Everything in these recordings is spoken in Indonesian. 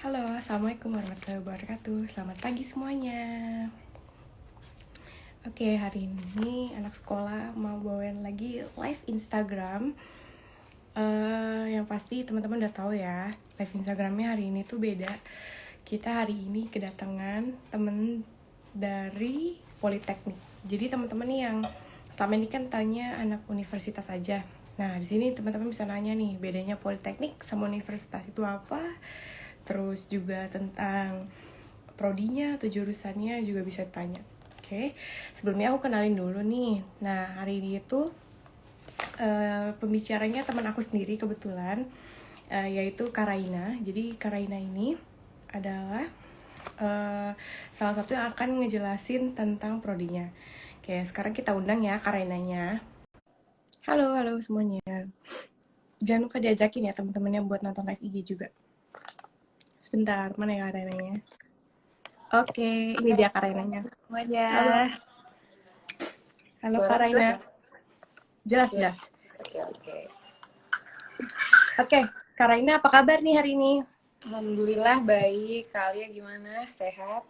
Halo, Assalamualaikum warahmatullahi wabarakatuh. Selamat pagi semuanya. Oke, hari ini anak sekolah mau bawain lagi live Instagram. Yang pasti teman-teman udah tahu ya, live Instagramnya hari ini tuh beda. Kita hari ini kedatangan temen dari Politeknik. Jadi teman-teman nih yang selama ini kan tanya anak universitas aja. Nah, di sini teman-teman bisa nanya nih, bedanya Politeknik sama universitas itu apa? Terus juga tentang prodinya atau jurusannya juga bisa tanya. Oke, sebelumnya aku kenalin dulu nih. Nah, hari ini itu pembicaranya teman aku sendiri kebetulan, yaitu Karaina. Jadi Karaina ini adalah salah satu yang akan ngejelasin tentang prodinya. Oke, sekarang kita undang ya Karainanya. Halo, halo semuanya. Jangan lupa diajakin ya teman-temannya buat nonton live IG juga. Sebentar, mana ya Karainanya? Oke, ini dia Karainanya. Semuanya. Halo, halo Suara Karaina. jelas? Jelas, Jelas. jelas. Oke. Oke, Karaina apa kabar nih hari ini? Alhamdulillah baik. Kalian gimana? Sehat?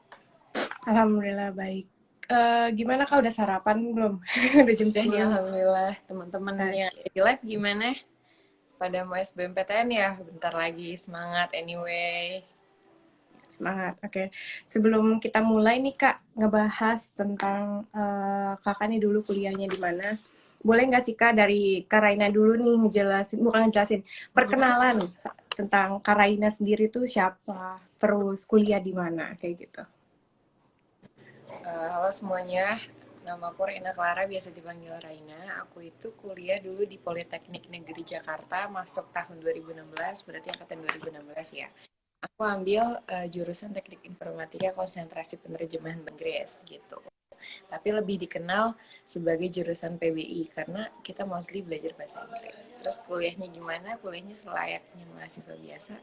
Alhamdulillah baik. Gimana kau udah sarapan belum? Udah jam Udah nih 10 nih. alhamdulillah. Teman-teman yang Oke, di live gimana? Pada mau SBMPTN ya? Bentar lagi. Semangat anyway. semangat. Oke, sebelum kita mulai nih Kak, ngebahas tentang kakak nih dulu kuliahnya di mana. Boleh nggak sih Kak dari Karaina dulu nih ngejelasin, bukan ngejelasin, perkenalan tentang Karaina sendiri tuh siapa, terus kuliah di mana, kayak gitu. Halo semuanya. Nama aku Reina Clara, biasa dipanggil Raina. Aku itu kuliah dulu di Politeknik Negeri Jakarta, masuk tahun 2016, berarti angkatan 2016 ya. Aku ambil jurusan Teknik Informatika Konsentrasi Penerjemahan Bahasa Inggris gitu. Tapi lebih dikenal sebagai jurusan PBI karena kita mostly belajar bahasa Inggris. Terus kuliahnya gimana? Kuliahnya selayaknya mahasiswa biasa,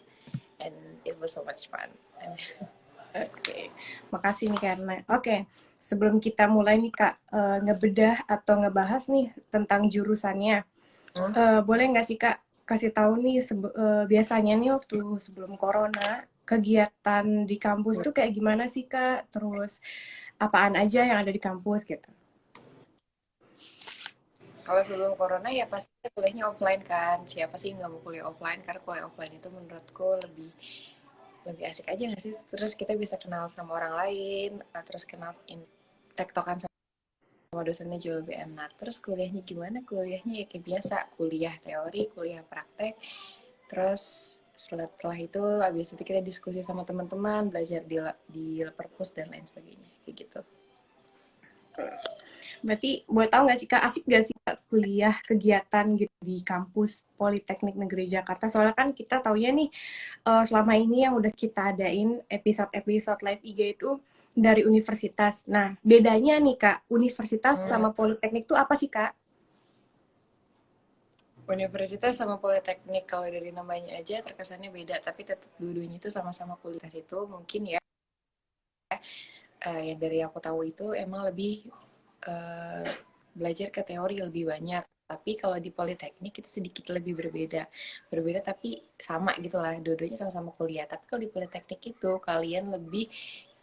and it was so much fun. Oke, makasih nih karena. Oke, sebelum kita mulai nih Kak, ngebedah atau ngebahas nih tentang jurusannya, boleh nggak sih Kak kasih tahu nih biasanya nih waktu sebelum corona kegiatan di kampus tuh kayak gimana sih Kak? Terus apaan aja yang ada di kampus gitu? Kalau sebelum corona ya pasti kuliahnya offline kan. Siapa sih nggak mau kuliah offline? Karena kuliah offline itu menurutku lebih lebih asik aja nggak sih? Terus kita bisa kenal sama orang lain, terus kenal tektokan sama dosennya jauh lebih enak. Terus kuliahnya gimana? Kuliahnya ya kayak biasa, kuliah teori, kuliah praktek. Terus setelah itu habis itu kita diskusi sama teman-teman, belajar di perpus dan lain sebagainya, kayak gitu. Berarti boleh tahu nggak sih Kak, asik nggak sih Kak kuliah kegiatan gitu di kampus Politeknik Negeri Jakarta? Soalnya kan kita taunya nih selama ini yang udah kita adain episode-episode live IG itu dari universitas. Nah, bedanya nih Kak, universitas Hmm. sama Politeknik itu apa sih Kak? Universitas sama politeknik kalau dari namanya aja terkesannya beda, tapi tetap dua-duanya itu sama-sama kuliah itu mungkin ya. Yang dari aku tahu itu emang lebih uh, belajar ke teori lebih banyak. Tapi kalau di politeknik itu sedikit lebih berbeda. Berbeda tapi sama gitu lah. Dua-duanya sama-sama kuliah. Tapi kalau di politeknik itu kalian lebih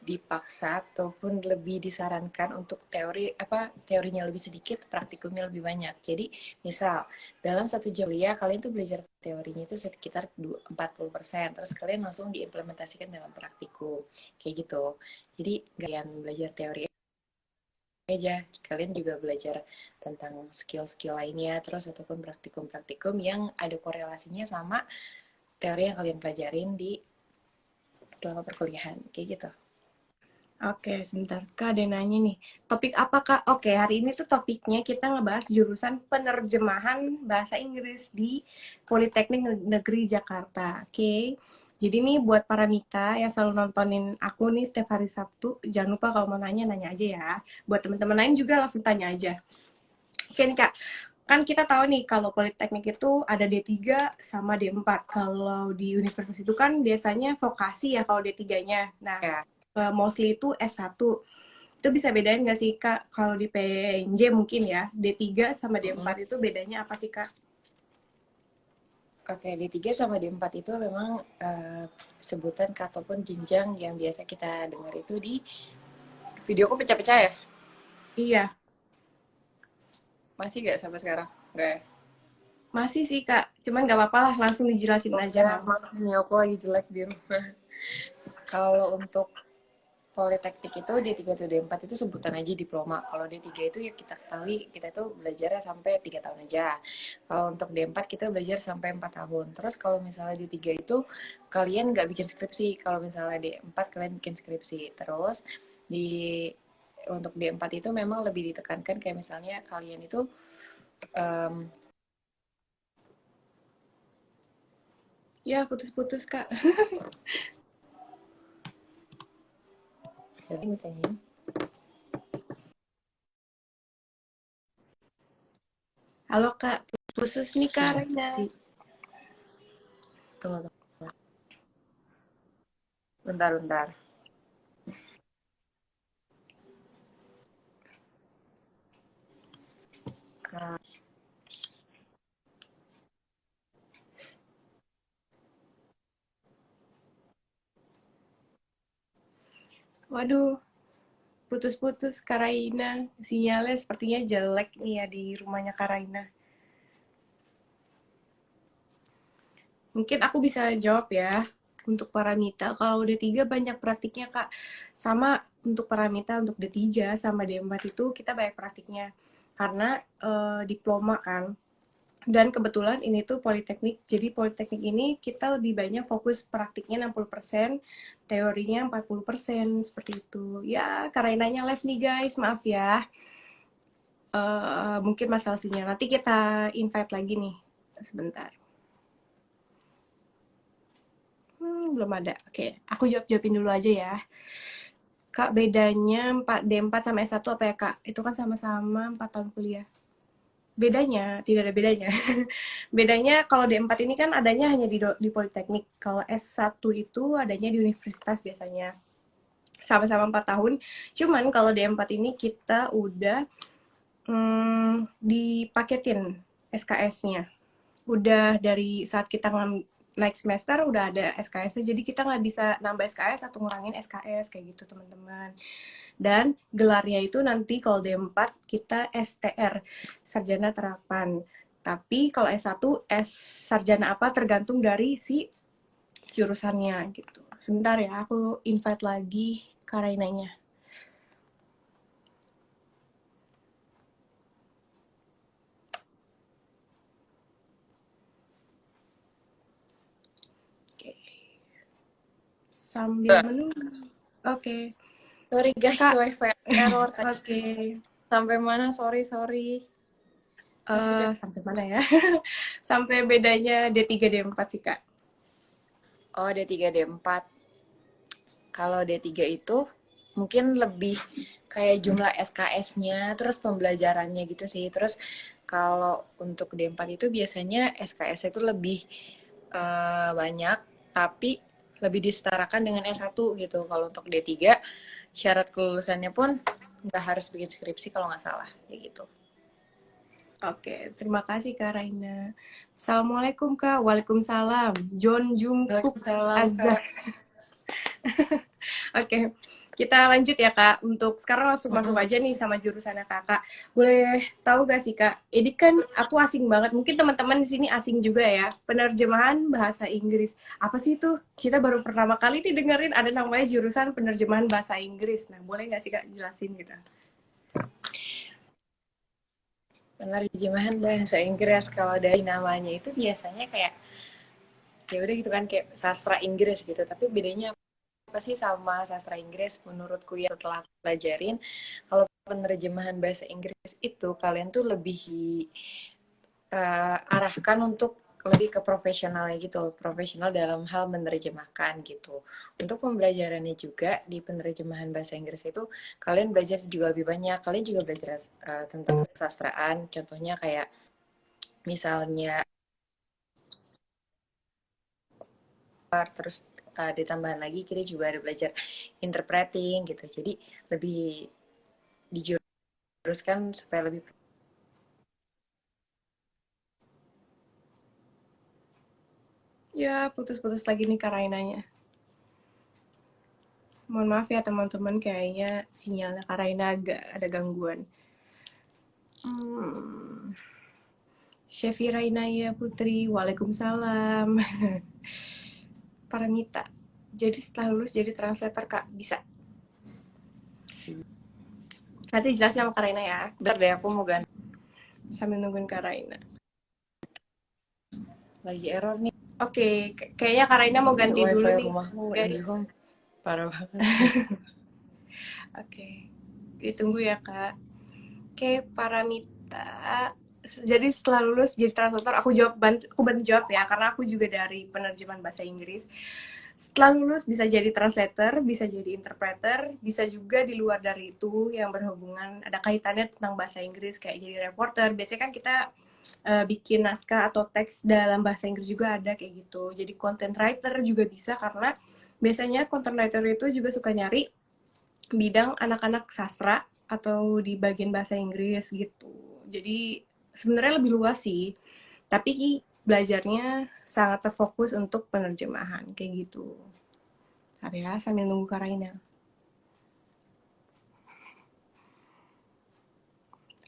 dipaksa ataupun lebih disarankan untuk teorinya lebih sedikit, praktikumnya lebih banyak. Jadi misal dalam satu jam kuliah kalian tuh belajar teorinya itu sekitar 40%, terus kalian langsung diimplementasikan dalam praktikum kayak gitu. Jadi kalian belajar teori aja, kalian juga belajar tentang skill-skill lainnya, terus ataupun praktikum-praktikum yang ada korelasinya sama teori yang kalian pelajarin di selama perkuliahan, kayak gitu. Oke, sebentar. Kak, ada yang nanya nih. Topik apa, Kak? Oke, hari ini tuh topiknya kita ngebahas jurusan penerjemahan bahasa Inggris di Politeknik Negeri Jakarta. Oke. Jadi nih buat para Mita yang selalu nontonin aku nih setiap hari Sabtu, jangan lupa kalau mau nanya, nanya aja ya. Buat teman-teman lain juga langsung tanya aja. Oke nih, Kak. Kan kita tahu nih kalau Politeknik itu ada D3 sama D4. Kalau di universitas itu kan biasanya vokasi ya kalau D3-nya. Nah, Ya. mostly itu S1. Itu bisa bedain nggak sih Kak? Kalau di PNJ mungkin ya, D3 sama D4 itu bedanya apa sih Kak? Oke, D3 sama D4 itu memang sebutan ataupun jenjang yang biasa kita dengar itu di video kok pecah-pecah ya? Iya, Masih nggak sampai sekarang? Nggak ya? masih sih Kak. Cuman nggak apa-apa lah, langsung dijelasin aja Ya, nggak apa-apa. maaf nih aku lagi jelek di rumah. Kalau untuk Politeknik itu D3 atau D4 itu sebutan aja diploma. Kalau D3 itu ya kita ketahui kita itu belajarnya sampai 3 tahun aja. Kalau untuk D4 kita belajar sampai 4 tahun. Terus kalau misalnya D3 itu kalian nggak bikin skripsi. Kalau misalnya D4 kalian bikin skripsi. Terus di untuk D4 itu memang lebih ditekankan kayak misalnya kalian itu um, Ya, putus-putus Kak. misalnya Halo Kak, putus nih Kak Raina. si tunggu bentar. Kak, Waduh, putus-putus Kak Raina. Sinyalnya sepertinya jelek nih ya di rumahnya Kak Raina. Mungkin aku bisa jawab ya. Untuk paramita, kalau D3 banyak praktiknya, Kak. Sama untuk paramita, untuk D3 sama D4 itu kita banyak praktiknya. Karena diploma kan. Dan kebetulan ini tuh politeknik. Jadi politeknik ini kita lebih banyak fokus praktiknya 60%, teorinya 40%, seperti itu. Ya, karena live nih guys, maaf ya. Mungkin masalah sinyal. Nanti kita invite lagi nih. Sebentar. Belum ada. Oke, aku jawab-jawabin dulu aja ya. Kak, bedanya 4 D4 sama S1 apa ya, Kak? Itu kan sama-sama 4 tahun kuliah. Bedanya, tidak ada bedanya. Bedanya kalau D4 ini kan adanya hanya di Politeknik. Kalau S1 itu adanya di universitas biasanya. Sama-sama 4 tahun. Cuman kalau D4 ini kita udah dipaketin SKS-nya. Udah dari saat kita naik semester udah ada SKS, jadi kita nggak bisa nambah SKS atau ngurangin SKS kayak gitu teman-teman. Dan gelarnya itu nanti kalau D4 kita STR, Sarjana Terapan. Tapi kalau S1 S sarjana apa tergantung dari si jurusannya gitu. Sebentar ya, aku invite lagi Karainanya. Oke. Sambil menunggu. Oke. sorry guys, Kak, wifi error tadi. oke. Sampai mana? Sorry. Terus baca. Sampai mana ya? Sampai bedanya D3 D4 sih, Kak. Oh, D3, D4. Kalau D3 itu mungkin lebih kayak jumlah SKS-nya, terus pembelajarannya gitu sih. Terus kalau untuk D4 itu biasanya SKS itu lebih banyak, tapi lebih disetarakan dengan S1 gitu. Kalau untuk D3, syarat kelulusannya pun nggak harus bikin skripsi kalau nggak salah, kayak gitu. Oke, terima kasih Kak Raina. Assalamualaikum Kak. Waalaikumsalam. John Jungkook Waalaikumsalam, Azhar. Kak. Oke, kita lanjut ya Kak. Untuk sekarang langsung masuk aja nih sama jurusannya Kakak. Boleh tahu gak sih Kak? Ini kan aku asing banget. Mungkin teman-teman di sini asing juga ya. Penerjemahan bahasa Inggris. Apa sih itu? Kita baru pertama kali nih dengerin ada namanya jurusan penerjemahan bahasa Inggris. Nah, boleh nggak sih Kak jelasin gitu? Penerjemahan bahasa Inggris kalau dari namanya itu biasanya kayak ya udah gitu kan kayak sastra Inggris gitu. Tapi bedanya apa sih sama sastra Inggris menurutku ya setelah aku pelajarin kalau penerjemahan bahasa Inggris itu kalian tuh lebih arahkan untuk lebih ke profesionalnya gitu, profesional dalam hal menerjemahkan gitu. Untuk pembelajarannya juga di penerjemahan bahasa Inggris itu kalian belajar juga lebih banyak. Kalian juga belajar tentang kesastraan, contohnya kayak misalnya terus ditambahan lagi kita juga ada belajar interpreting gitu. Jadi lebih dijuruskan supaya lebih Ya, putus-putus lagi nih Kak Rainanya. Mohon maaf ya teman-teman, kayaknya sinyalnya Kak Raina agak ada gangguan. Hmm. Chefy Rainaya Putri, Waalaikumsalam. Paramita. Jadi setelah lulus jadi translator Kak, bisa. Nanti jelasin sama Kak Raina ya, Bentar deh, aku mau ganti. sambil nungguin Kak Raina. Lagi error nih. Oke, kayaknya Kak Raina mau ganti Wifi dulu nih, rumahku, guys. IndiHome. Parah banget. Oke, ditunggu ya Kak. Oke, Paramita. Jadi setelah lulus jadi translator, aku bantu jawab ya, karena aku juga dari penerjemahan bahasa Inggris. Setelah lulus bisa jadi translator, bisa jadi interpreter, bisa juga di luar dari itu yang berhubungan ada kaitannya tentang bahasa Inggris kayak jadi reporter. Biasanya kan kita bikin naskah atau teks dalam bahasa Inggris juga ada kayak gitu. Jadi content writer juga bisa karena biasanya content writer itu juga suka nyari bidang anak-anak sastra atau di bagian bahasa Inggris gitu. Jadi sebenarnya lebih luas sih, tapi belajarnya sangat terfokus untuk penerjemahan kayak gitu. Bentar ya, sambil nunggu Kak Raina.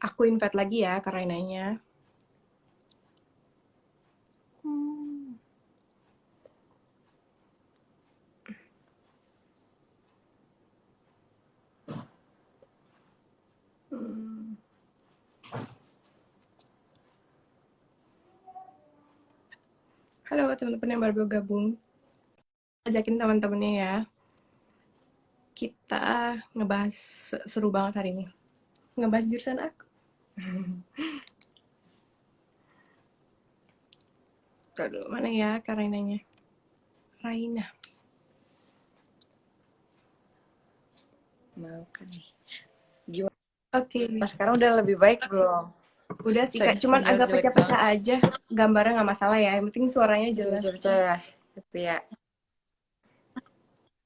Aku invite lagi ya Kak Rainanya. Hmm. Hmm. Halo teman-teman yang baru bergabung. Ajakin teman-temannya ya. Kita ngebahas seru banget hari ini. Ngebahas jurusan aku. Aduh, mana ya Kak Rainanya? Raina. Mau kan nih. Gimana? Oke. Sekarang udah lebih baik belum? Udah sih Kak, cuman agak Jelek pecah-pecah banget. aja. Gambarnya nggak masalah ya, yang penting suaranya Masih jelas. percaya ya. Tapi ya.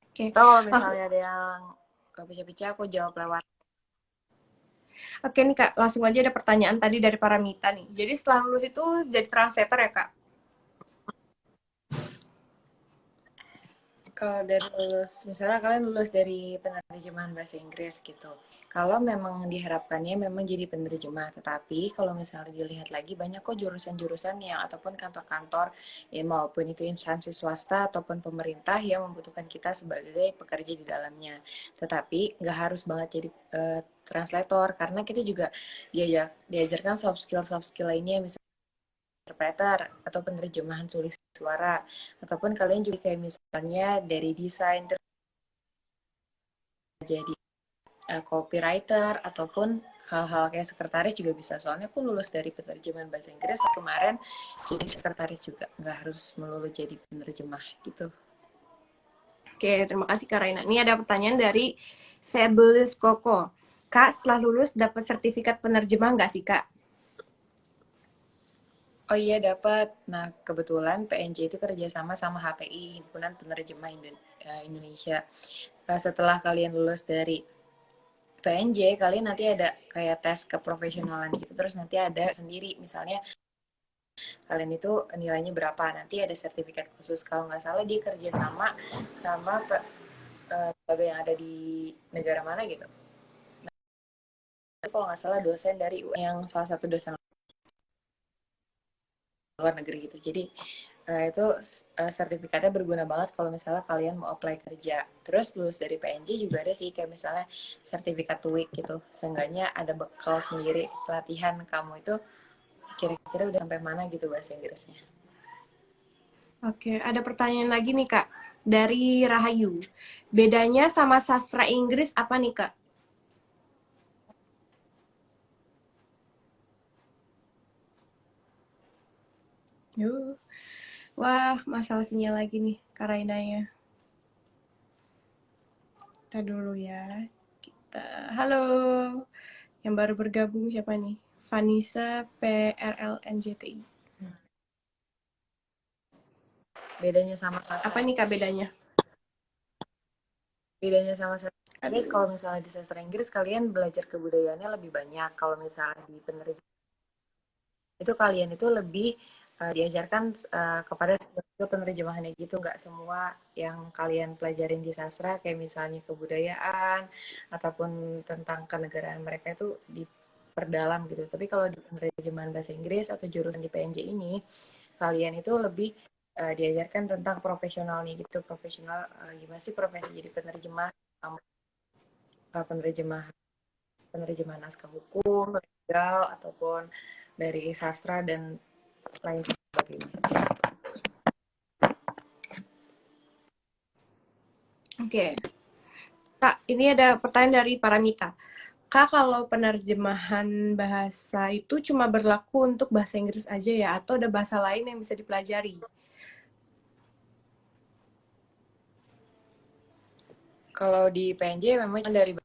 Oke, Tahu kalau langsung. misalnya ada yang pecah-pecah, aku jawab lewat. Oke nih Kak, langsung aja ada pertanyaan tadi dari Paramita nih. Jadi setelah lulus itu jadi translator ya Kak? Kalau dari lulus, misalnya kalian lulus dari penerjemahan bahasa Inggris gitu. Kalau memang diharapkannya memang jadi penerjemah, tetapi kalau misalnya dilihat lagi banyak kok jurusan-jurusan yang ataupun kantor-kantor ya maupun itu instansi swasta ataupun pemerintah yang membutuhkan kita sebagai pekerja di dalamnya. Tetapi nggak harus banget jadi translator karena kita juga diajarkan soft skill lainnya misalnya interpreter atau penerjemahan tulis suara ataupun kalian juga kayak misalnya dari desain jadi copywriter ataupun hal-hal kayak sekretaris juga bisa soalnya aku lulus dari penerjemahan bahasa Inggris kemarin jadi sekretaris juga nggak harus melulu jadi penerjemah gitu. Oke, terima kasih Kak Raina. Ini ada pertanyaan dari Fabulous Koko. Kak, setelah lulus dapat sertifikat penerjemah nggak sih Kak? Oh iya dapat. Nah kebetulan PNJ itu kerjasama sama HPI Himpunan Penerjemah Indonesia. Setelah kalian lulus dari PNJ kalian nanti ada kayak tes keprofesionalan gitu terus nanti ada sendiri misalnya kalian itu nilainya berapa nanti ada sertifikat khusus kalau nggak salah dia kerja sama lembaga yang ada di negara mana gitu kalau nggak salah dosen dari yang salah satu dosen luar negeri gitu jadi itu sertifikatnya berguna banget kalau misalnya kalian mau apply kerja terus lulus dari PNJ juga ada sih kayak misalnya sertifikat TOEIC gitu seenggaknya ada bekal sendiri pelatihan kamu itu kira-kira udah sampai mana gitu bahasa Inggrisnya. Oke, ada pertanyaan lagi nih Kak. Dari Rahayu. Bedanya sama sastra Inggris apa nih Kak? Yuh. Wah, masalah sinyal lagi nih Kak Rainanya. Kita dulu ya. Halo. Yang baru bergabung siapa nih? Vanessa PRLNJTI. Bedanya sama Apa nih Kak bedanya? sastra Inggris kalau misalnya di sastra Inggris kalian belajar kebudayaannya lebih banyak kalau misalnya di penerjemah itu kalian itu lebih diajarkan kepada skill penerjemahannya gitu, nggak semua yang kalian pelajarin di sastra kayak misalnya kebudayaan ataupun tentang kenegaraan mereka itu diperdalam gitu. Tapi kalau di penerjemahan bahasa Inggris atau jurusan di PNJ ini, kalian itu lebih diajarkan tentang profesionalnya gitu, profesional gimana sih profesi jadi penerjemah, penerjemah penerjemahan naskah hukum, legal ataupun dari sastra dan lain sebagainya. Oke. Kak, ini ada pertanyaan dari Paramita. Kak, kalau penerjemahan bahasa itu cuma berlaku untuk bahasa Inggris aja ya, atau ada bahasa lain yang bisa dipelajari? Kalau di PNJ memang dari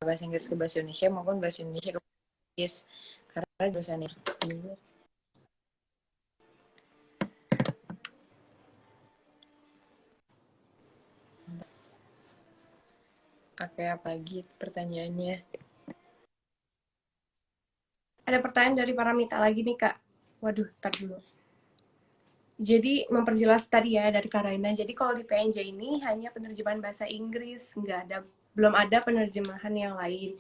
bahasa Inggris ke bahasa Indonesia maupun bahasa Indonesia ke bahasa Inggris, karena jurusannya dulu pakai apa lagi pertanyaannya. Ada pertanyaan dari Paramita lagi nih, Kak. Waduh, tar dulu. Jadi memperjelas tadi ya dari Karaina. Jadi kalau di PNJ ini hanya penerjemahan bahasa Inggris, nggak ada, belum ada penerjemahan yang lain.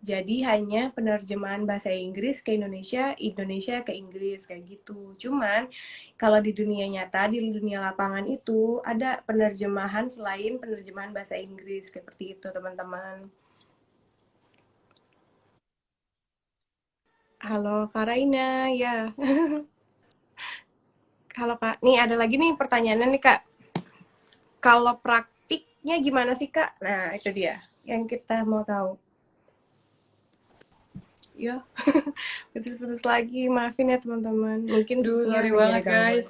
Jadi hanya penerjemahan bahasa Inggris ke Indonesia, Indonesia ke Inggris kayak gitu. Cuman kalau di dunia nyata, di dunia lapangan itu ada penerjemahan selain penerjemahan bahasa Inggris seperti itu, teman-teman. Halo Karaina, ya. Halo Kak. Nih ada lagi nih pertanyaannya nih Kak. Kalau praktiknya gimana sih Kak? Nah itu dia yang kita mau tahu. Ya, putus-putus lagi. Maafin ya teman-teman. Mungkin Duh, sinyal sorry lagi ada banget gangguan. guys.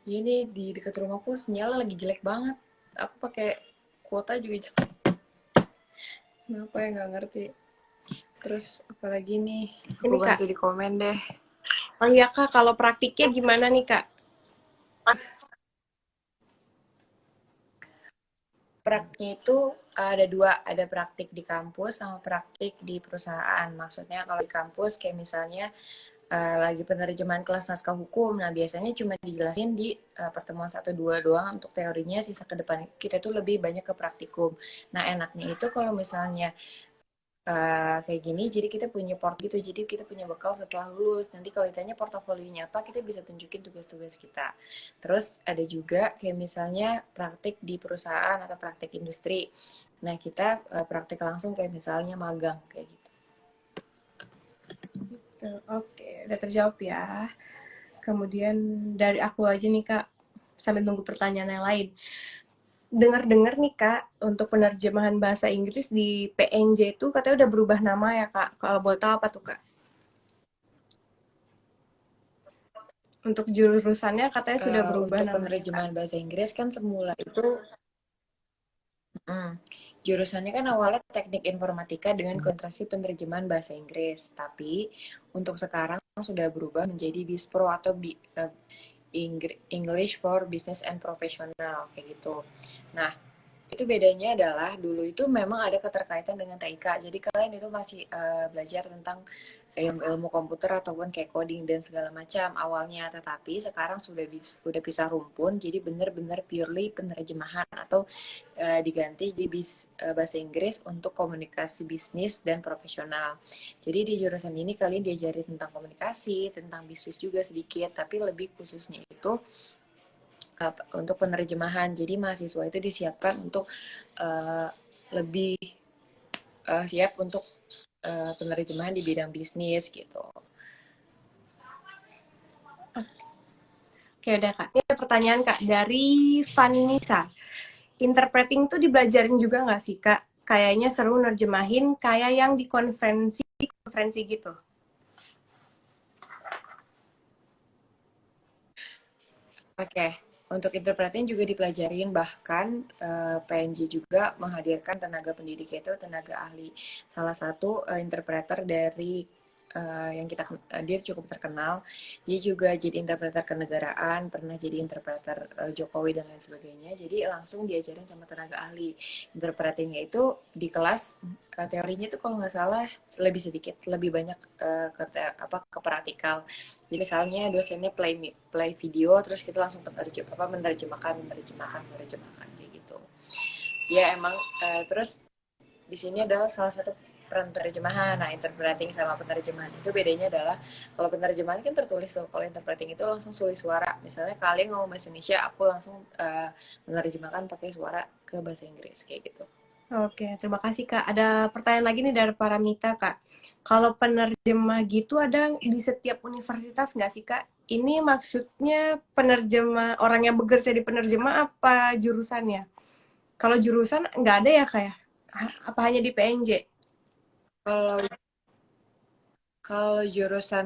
Ini di dekat rumahku sinyal lagi jelek banget. Aku pakai kuota juga jelek. Kenapa ya nggak ngerti. Terus apalagi nih? Aku Ini Kak. bantu di komen deh. Oh iya Kak, kalau praktiknya gimana nih Kak? Praktiknya itu ada dua, ada praktik di kampus sama praktik di perusahaan. Maksudnya kalau di kampus kayak misalnya lagi penerjemahan kelas naskah hukum, nah biasanya cuma dijelasin di pertemuan 1-2 doang untuk teorinya, sisa ke depan kita tuh lebih banyak ke praktikum. Nah enaknya itu kalau misalnya kayak gini, jadi kita punya gitu, jadi kita punya bekal setelah lulus. Nanti kalau ditanya portofolionya apa, kita bisa tunjukin tugas-tugas kita. Terus ada juga kayak misalnya praktik di perusahaan atau praktik industri. Nah kita praktik langsung kayak misalnya magang kayak gitu. Oke, udah terjawab ya. Kemudian dari aku aja nih Kak, sambil nunggu pertanyaan yang lain. Dengar-dengar nih Kak, untuk penerjemahan bahasa Inggris di PNJ itu katanya udah berubah nama ya Kak. Kalau boleh tahu apa tuh Kak? Untuk jurusannya katanya sudah berubah Untuk namanya Kak. penerjemahan bahasa Inggris kan semula itu jurusannya kan awalnya teknik informatika dengan konsentrasi penerjemahan bahasa Inggris. Tapi untuk sekarang sudah berubah menjadi BISPRO atau English for Business and Professional kayak gitu. Nah, itu bedanya adalah dulu itu memang ada keterkaitan dengan TIK. Jadi kalian itu masih belajar tentang ilmu komputer ataupun kayak coding dan segala macam awalnya, tetapi sekarang sudah bisa rumpun jadi benar-benar purely penerjemahan atau diganti di bahasa Inggris untuk komunikasi bisnis dan profesional. Jadi di jurusan ini kalian diajari tentang komunikasi, tentang bisnis juga sedikit, tapi lebih khususnya itu untuk penerjemahan. Jadi mahasiswa itu disiapkan untuk uh, lebih siap untuk penerjemahan di bidang bisnis gitu. Oke udah Kak. Ini ada pertanyaan Kak dari Vanessa. Interpreting tuh dibelajarin juga nggak sih Kak? Kayaknya seru nerjemahin kayak yang di konferensi gitu. Oke, untuk interpreting juga dipelajarin, bahkan PNJ juga menghadirkan tenaga pendidik itu tenaga ahli. Salah satu interpreter dari yang dia cukup terkenal. Dia juga jadi interpreter kenegaraan, pernah jadi interpreter Jokowi dan lain sebagainya. Jadi langsung diajarin sama tenaga ahli. Interpretingnya itu di kelas teorinya itu kalau nggak salah lebih sedikit, lebih banyak ke praktikal. Jadi misalnya dosennya play video, terus kita langsung menerjemahkan kayak gitu. Ya emang terus di sini adalah salah satu peran penerjemahan. Nah, interpreting sama penerjemahan itu bedanya adalah kalau penerjemahan kan tertulis tuh, kalau interpreting itu langsung sulis suara. Misalnya kalian ngomong bahasa Indonesia, aku langsung menerjemahkan pakai suara ke bahasa Inggris kayak gitu. Oke, terima kasih Kak. Ada pertanyaan lagi nih dari Paramita Kak. Kalau penerjemah gitu ada di setiap universitas nggak sih Kak? Ini maksudnya penerjemah orang yang bekerja di penerjemah apa jurusannya? Kalau jurusan nggak ada ya Kak ya? Apa hanya di PNJ? Kalau Kalau jurusan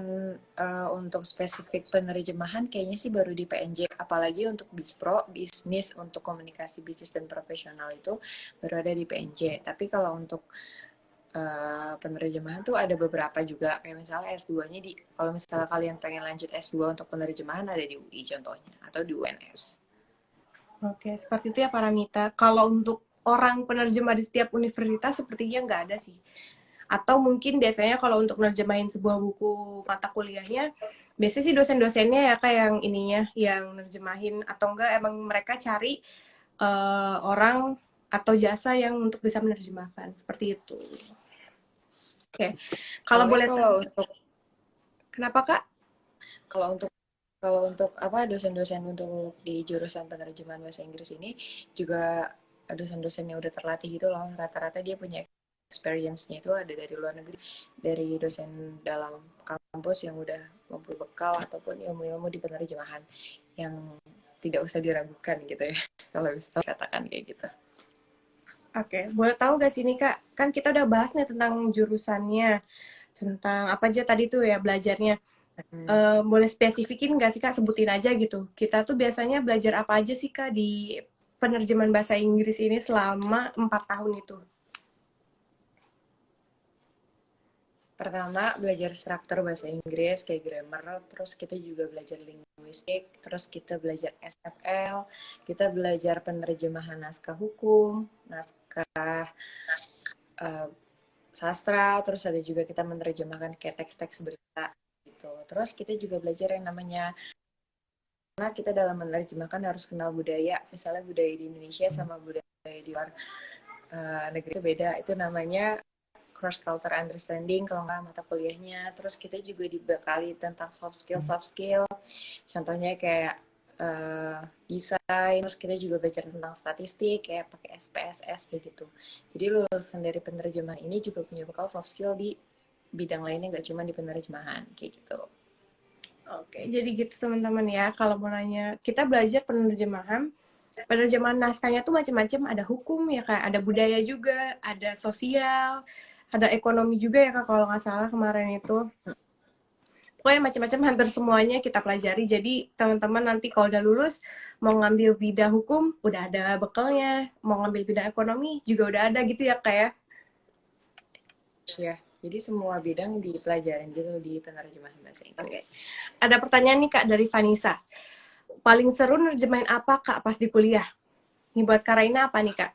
untuk spesifik penerjemahan kayaknya sih baru di PNJ, apalagi untuk Bispro, bisnis untuk komunikasi bisnis dan profesional itu baru ada di PNJ. Tapi kalau untuk penerjemahan tuh ada beberapa juga, kayak misalnya S2-nya kalau misalnya kalian pengen lanjut S2 untuk penerjemahan ada di UI contohnya, atau di UNS. Oke, seperti itu ya Paramita. Kalau untuk orang penerjemah di setiap universitas sepertinya nggak ada sih. Atau mungkin biasanya kalau untuk nerjemahin sebuah buku mata kuliahnya, biasanya sih dosen-dosennya ya kayak yang ininya, yang nerjemahin. Atau enggak emang mereka cari orang atau jasa yang untuk bisa menerjemahkan. Seperti itu. Oke, kalau Soalnya boleh tahu, kenapa Kak? kalau untuk kalau untuk apa dosen-dosen untuk di jurusan penerjemahan bahasa Inggris ini juga dosen-dosen yang udah terlatih gitu loh, rata-rata dia punya experience-nya itu ada dari luar negeri, dari dosen dalam kampus yang udah mempunyai bekal ataupun ilmu-ilmu di penerjemahan yang tidak usah diragukan gitu ya kalau bisa katakan kayak gitu. Oke, boleh tahu gak sih nih Kak? Kan kita udah bahas nih tentang jurusannya, tentang apa aja tadi tuh ya belajarnya. Boleh spesifikin nggak sih Kak, sebutin aja gitu. Kita tuh biasanya belajar apa aja sih Kak di penerjemahan bahasa Inggris ini selama 4 tahun itu? Pertama, belajar struktur bahasa Inggris kayak grammar, terus kita juga belajar linguistik, terus kita belajar SFL, kita belajar penerjemahan naskah hukum, naskah uh, sastra, terus ada juga kita menerjemahkan kayak teks-teks berita gitu. Terus kita juga belajar yang namanya, karena kita dalam menerjemahkan harus kenal budaya, misalnya budaya di Indonesia sama budaya di luar negeri itu beda, itu namanya cross culture understanding kalau nggak mata kuliahnya. Terus kita juga dibekali tentang soft skill, contohnya kayak desain. Terus kita juga belajar tentang statistik kayak pakai SPSS kayak gitu. Jadi lulusan dari penerjemahan ini juga punya bekal soft skill di bidang lainnya, nggak cuma di penerjemahan kayak gitu. Oke, jadi gitu teman-teman ya. Kalau mau nanya, kita belajar penerjemahan naskahnya tuh macam-macam. Ada hukum ya Kak, ada budaya juga, ada sosial, ada ekonomi juga ya Kak kalau nggak salah kemarin itu. Pokoknya macam-macam hampir semuanya kita pelajari. Jadi teman-teman nanti kalau udah lulus mau ngambil bidang hukum udah ada bekalnya, mau ngambil bidang ekonomi juga udah ada gitu ya Kak ya. Ya, jadi semua bidang dipelajarin gitu di penerjemahan bahasa Oke. Inggris. Ada pertanyaan nih Kak dari Vanessa. Paling seru nerjemahin apa Kak pas di kuliah? Ini buat Kak Raina apa nih Kak?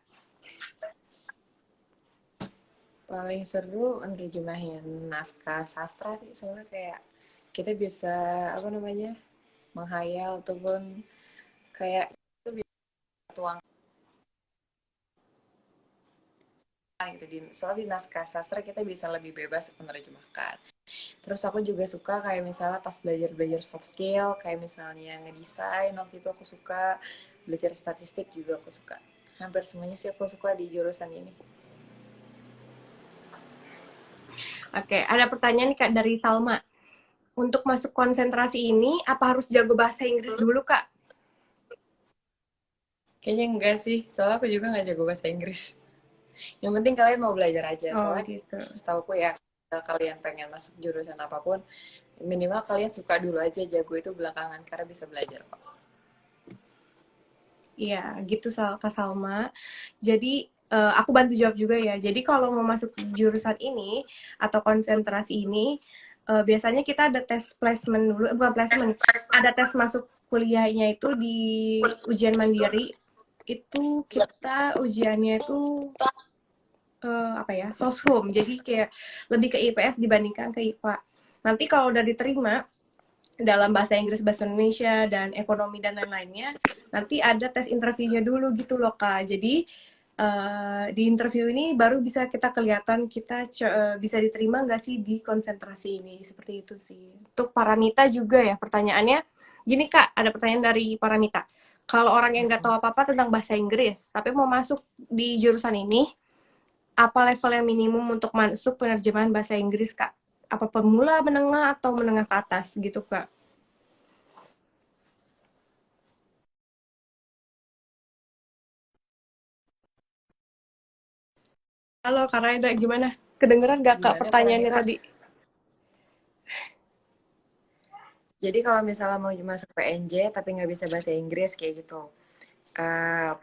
Paling seru nerjemahin naskah sastra sih, soalnya kayak kita bisa apa namanya menghayal ataupun kayak itu bisa tuang gitu soal di naskah sastra kita bisa lebih bebas menerjemahkan. Terus aku juga suka kayak misalnya pas belajar soft skill, kayak misalnya ngedesain, waktu itu aku suka belajar statistik juga aku suka. Hampir semuanya sih aku suka di jurusan ini. Oke, ada pertanyaan nih Kak dari Salma. Untuk masuk konsentrasi ini, apa harus jago bahasa Inggris dulu Kak? Kayaknya enggak sih, soalnya aku juga nggak jago bahasa Inggris. Yang penting kalian mau belajar aja, Oh soalnya gitu. setauku ya kalau kalian pengen masuk jurusan apapun, minimal kalian suka dulu aja, jago itu belakangan karena bisa belajar kok. Iya, gitu Kak Salma. Jadi aku bantu jawab juga ya. Jadi kalau mau masuk jurusan ini atau konsentrasi ini, biasanya kita ada tes placement dulu, bukan placement, ada tes masuk kuliahnya itu di ujian mandiri. Itu kita ujiannya itu apa ya, sosrum, jadi kayak lebih ke IPS dibandingkan ke IPA. Nanti kalau udah diterima dalam bahasa Inggris, bahasa Indonesia, dan ekonomi dan lain-lainnya, nanti ada tes interviewnya dulu gitu loh Kak. Jadi di interview ini baru bisa kita kelihatan kita bisa diterima nggak sih di konsentrasi ini, seperti itu sih. Untuk Paramita juga ya pertanyaannya, gini Kak, ada pertanyaan dari Paramita. Kalau orang yang nggak tahu apa-apa tentang bahasa Inggris, tapi mau masuk di jurusan ini, apa level yang minimum untuk masuk penerjemahan bahasa Inggris Kak? Apa pemula, menengah, atau menengah ke atas gitu Kak? Halo Kak Raida, gimana? Kedengeran gak Kak Gimana pertanyaannya Paramita? tadi? Jadi kalau misalnya mau masuk PNJ tapi nggak bisa bahasa Inggris kayak gitu,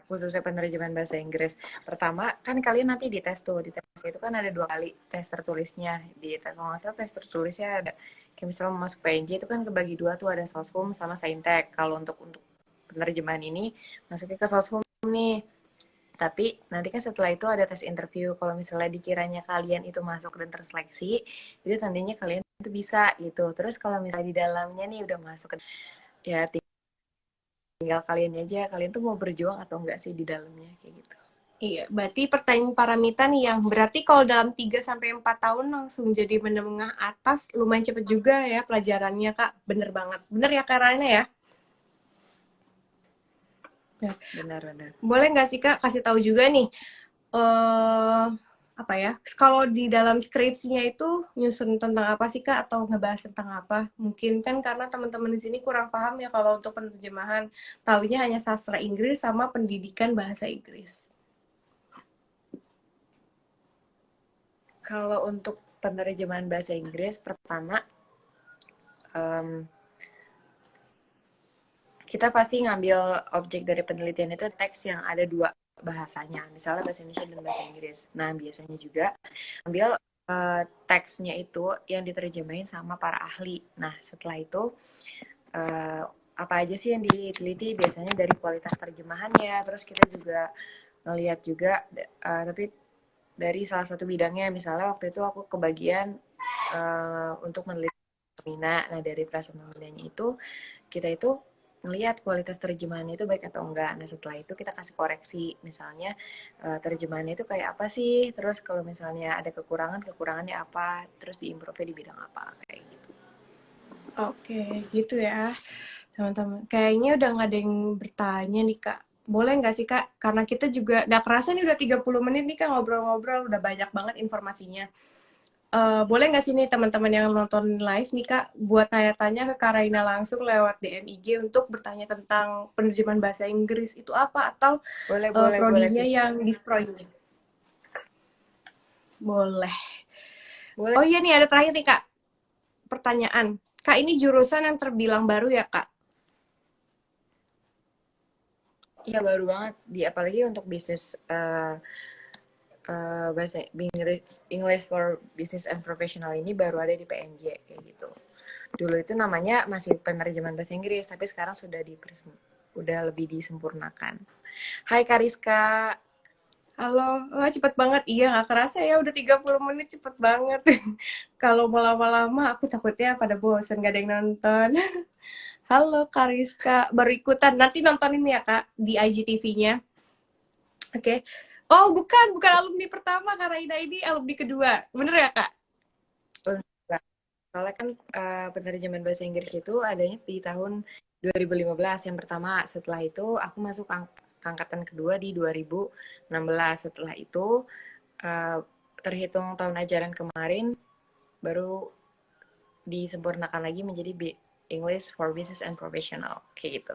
khususnya penerjemahan bahasa Inggris. Pertama kan kalian nanti dites tuh, di tes itu kan ada 2 kali tes tertulisnya. Di tes, kalau nggak salah tes tertulisnya ada kayak misalnya mau masuk PNJ itu kan kebagi dua tuh, ada Soshum sama Saintek. Kalau untuk penerjemahan ini masuknya ke Soshum nih. Tapi nanti kan setelah itu ada tes interview. Kalau misalnya dikiranya kalian itu masuk dan terseleksi, itu tandanya kalian itu bisa gitu. Terus kalau misalnya di dalamnya nih udah masuk, ya tinggal kalian aja. Kalian tuh mau berjuang atau enggak sih di dalamnya kayak gitu. Iya, berarti pertanyaan Paramita nih yang berarti kalau dalam 3 sampai 4 tahun langsung jadi menengah atas, lumayan cepet juga ya pelajarannya Kak. Bener banget. Bener ya Kak Raina ya? Ya. Benar-benar. Boleh nggak sih Kak kasih tahu juga nih, eh apa ya? Kalau di dalam skripsinya itu nyusun tentang apa sih Kak, atau ngebahas tentang apa? Mungkin kan karena teman-teman di sini kurang paham ya kalau untuk penerjemahan, taunya hanya sastra Inggris sama pendidikan bahasa Inggris. Kalau untuk penerjemahan bahasa Inggris, pertama em, kita pasti ngambil objek dari penelitian itu teks yang ada 2 bahasanya, misalnya bahasa Indonesia dan bahasa Inggris. Nah, biasanya juga ambil teksnya itu yang diterjemahin sama para ahli. Nah, setelah itu uh, apa aja sih yang diteliti, biasanya dari kualitas terjemahannya, terus kita juga ngelihat juga tapi dari salah satu bidangnya, misalnya waktu itu aku kebagian untuk meneliti Mina. Nah, dari praseminanya itu kita itu ngelihat kualitas terjemahannya itu baik atau enggak. Nah, setelah itu kita kasih koreksi, misalnya terjemahannya itu kayak apa sih, terus kalau misalnya ada kekurangan, kekurangannya apa, terus diimprove di bidang apa, kayak gitu. Oke, gitu ya teman-teman. Kayaknya udah nggak ada yang bertanya nih Kak. Boleh nggak sih Kak? Karena kita juga nggak kerasa nih udah 30 menit nih Kak ngobrol-ngobrol, udah banyak banget informasinya. Boleh nggak sih nih teman-teman yang nonton live nih Kak, buat tanya-tanya ke Kak Raina langsung lewat DM IG untuk bertanya tentang penerjemahan bahasa Inggris itu apa, atau Boleh, boleh, boleh, prodinya Vivi. yang dispro ini? Boleh. Boleh. Oh iya nih ada terakhir nih Kak, pertanyaan. Kak, ini jurusan yang terbilang baru ya Kak? Iya, baru banget, apalagi untuk bisnis bahasa English for Business and Professional ini baru ada di PNJ kayak gitu. Dulu itu namanya masih penerjemahan bahasa Inggris, tapi sekarang udah lebih disempurnakan. Hai Kariska. Halo, wah cepet banget. Iya, nggak kerasa ya udah 30 menit, cepet banget. Kalau mau lama-lama aku takutnya pada bosen, gak ada yang nonton. Halo Kariska, baru ikutan. Nanti nontonin ya Kak di IGTV-nya. Oke. Oh, bukan alumni pertama Kak Raina, ini alumni kedua. Bener ya Kak? Soalnya kan penerjemahan bahasa Inggris itu adanya di tahun 2015 yang pertama. Setelah itu aku masuk angkatan kedua di 2016. Setelah itu uh, terhitung tahun ajaran kemarin baru disempurnakan lagi menjadi English for Business and Professional kayak gitu.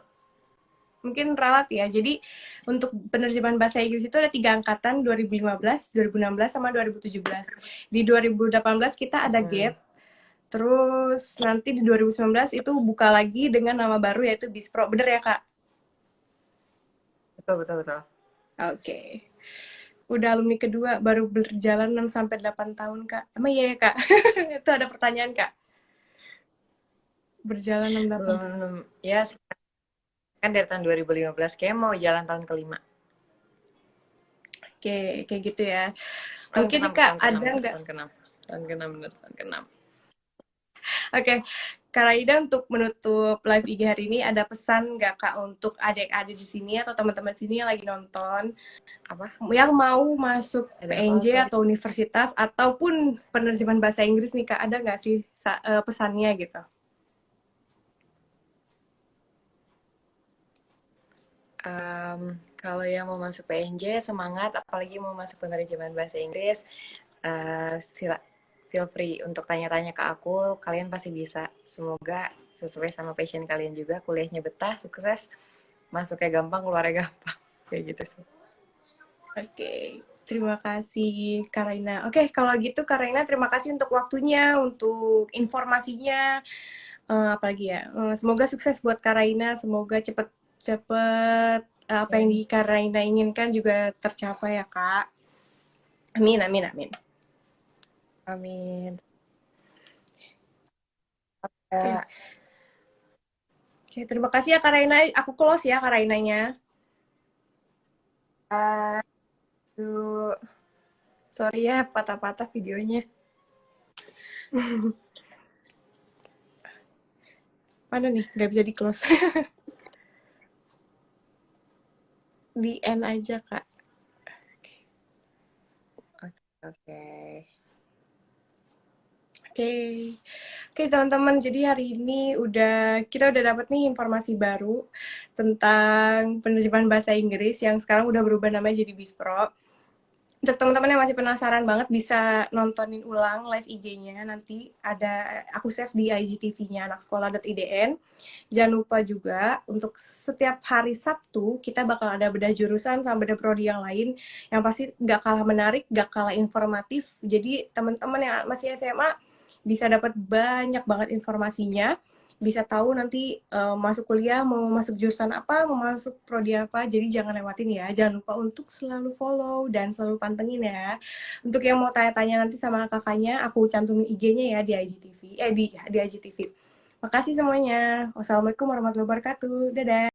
Mungkin ralat ya. Jadi untuk penerjemahan bahasa Inggris itu ada 3 angkatan, 2015, 2016, sama 2017. Di 2018 kita ada gap. Terus nanti di 2019 itu buka lagi dengan nama baru yaitu Bispro. Bener ya Kak? Betul, betul, betul. Oke. Udah alumni kedua, baru berjalan 6 sampai 8 tahun Kak. Emang iya ya Kak? Itu ada pertanyaan Kak? berjalan 6 8 tahun. Belum, ya kan dari tahun 2015 kayak mau jalan tahun kelima. Oke, kayak gitu ya. Tahun Mungkin nih keenam, Kak, tahun keenam ada bener, nggak? tahun keenam. Tahun keenam bener, tahun keenam. Oke, Kak Raida untuk menutup live IG hari ini ada pesan nggak Kak untuk adik-adik di sini atau teman-teman sini yang lagi nonton Apa? yang mau masuk Ada apa? Oh, PNJ sorry. atau universitas ataupun penerjemahan bahasa Inggris nih Kak, ada nggak sih pesannya gitu? Kalau yang mau masuk PNJ semangat, apalagi mau masuk penerjemahan bahasa Inggris, sila feel free untuk tanya-tanya ke aku. Kalian pasti bisa. Semoga sesuai sama passion kalian juga. Kuliahnya betah, sukses, masuknya gampang, keluarnya gampang. Kayak gitu sih. Oke, terima kasih Kak Raina. Oke, kalau gitu Kak Raina terima kasih untuk waktunya, untuk informasinya. Apalagi ya, semoga sukses buat Kak Raina, semoga cepet-cepet apa yang di Oke. Kak Raina inginkan juga tercapai ya Kak. Amin, amin, amin. Amin. Oke, Ya, oke, terima kasih ya Kak Raina. Aku close ya Kak Rainanya. aduh, sorry ya patah-patah videonya. Mana nih? Gak bisa di close. Di end aja Kak. Oke. Oke, oke teman-teman. Jadi hari ini kita udah dapat nih informasi baru tentang penerjemahan bahasa Inggris yang sekarang udah berubah namanya jadi Bispro. Untuk teman-teman yang masih penasaran banget bisa nontonin ulang live IG-nya nanti ada aku save di IGTV-nya anaksekolah.idn. Jangan lupa juga untuk setiap hari Sabtu kita bakal ada bedah jurusan sama bedah prodi yang lain yang pasti gak kalah menarik, gak kalah informatif. Jadi teman-teman yang masih SMA bisa dapat banyak banget informasinya, bisa tahu nanti masuk kuliah mau masuk jurusan apa, mau masuk prodi apa. Jadi jangan lewatin ya. Jangan lupa untuk selalu follow dan selalu pantengin ya. Untuk yang mau tanya-tanya nanti sama kakaknya, aku cantumin IG-nya ya di IGTV, di IGTV. Makasih semuanya. Wassalamualaikum warahmatullahi wabarakatuh. Dadah.